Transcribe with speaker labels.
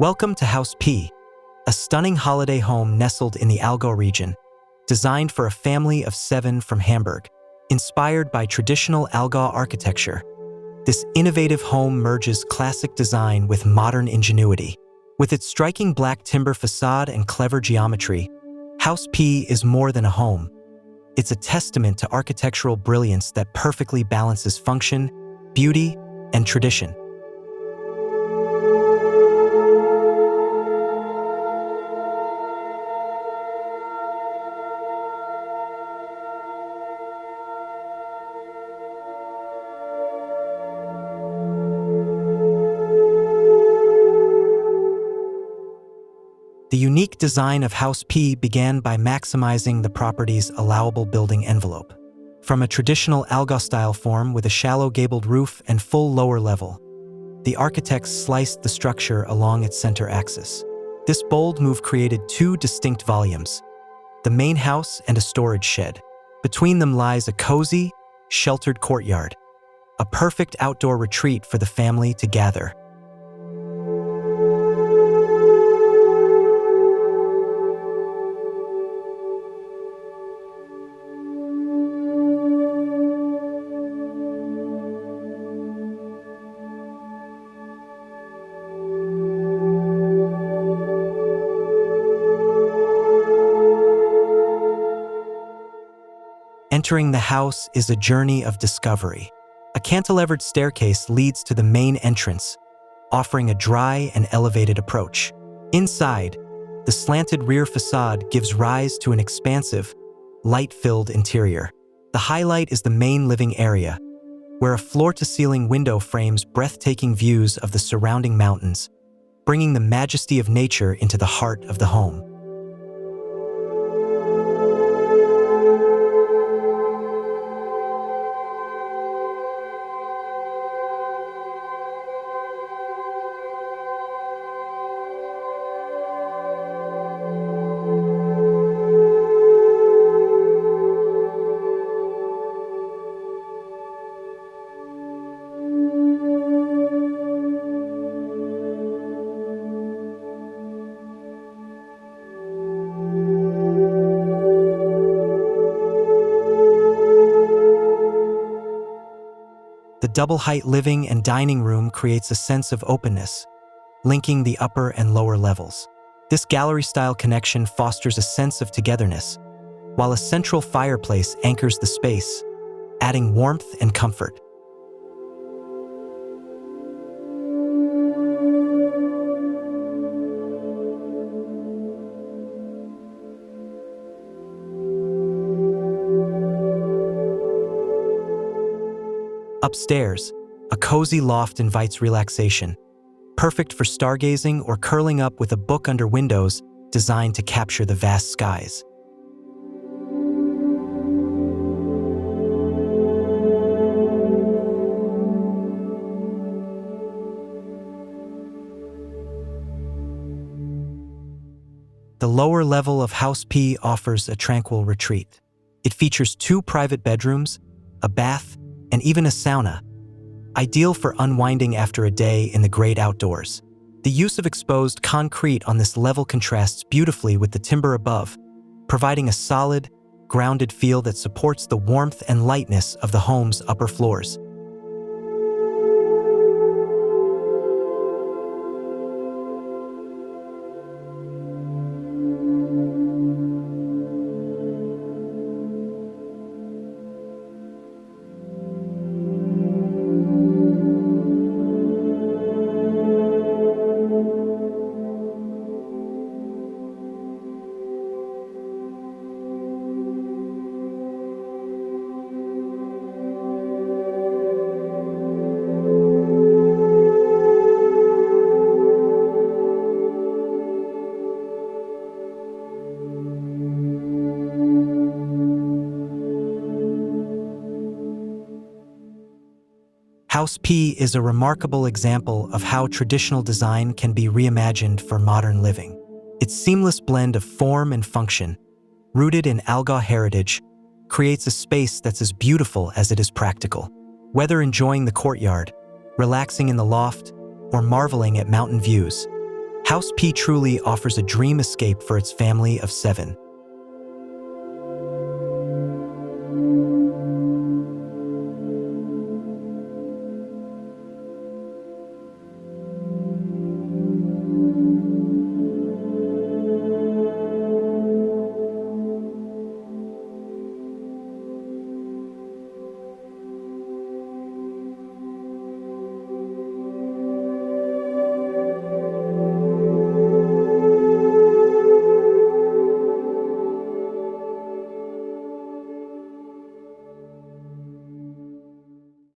Speaker 1: Welcome to House P, a stunning holiday home nestled in the Allgäu region, designed for a family of 7 from Hamburg. Inspired by traditional Allgäu architecture, this innovative home merges classic design with modern ingenuity. With its striking black timber facade and clever geometry, House P is more than a home. It's a testament to architectural brilliance that perfectly balances function, beauty, and tradition. The unique design of House P began by maximizing the property's allowable building envelope. From a traditional Allgäu-style form with a shallow gabled roof and full lower level, the architects sliced the structure along its center axis. This bold move created 2 distinct volumes, the main house and a storage shed. Between them lies a cozy, sheltered courtyard, a perfect outdoor retreat for the family to gather. Entering the house is a journey of discovery. A cantilevered staircase leads to the main entrance, offering a dry and elevated approach. Inside, the slanted rear facade gives rise to an expansive, light-filled interior. The highlight is the main living area, where a floor-to-ceiling window frames breathtaking views of the surrounding mountains, bringing the majesty of nature into the heart of the home. The double-height living and dining room creates a sense of openness, linking the upper and lower levels. This gallery-style connection fosters a sense of togetherness, while a central fireplace anchors the space, adding warmth and comfort. Upstairs, a cozy loft invites relaxation, perfect for stargazing or curling up with a book under windows designed to capture the vast skies. The lower level of House P offers a tranquil retreat. It features 2 private bedrooms, a bath, and even a sauna, ideal for unwinding after a day in the great outdoors. The use of exposed concrete on this level contrasts beautifully with the timber above, providing a solid, grounded feel that supports the warmth and lightness of the home's upper floors. House P is a remarkable example of how traditional design can be reimagined for modern living. Its seamless blend of form and function, rooted in Allgäu heritage, creates a space that's as beautiful as it is practical. Whether enjoying the courtyard, relaxing in the loft, or marveling at mountain views, House P truly offers a dream escape for its family of 7.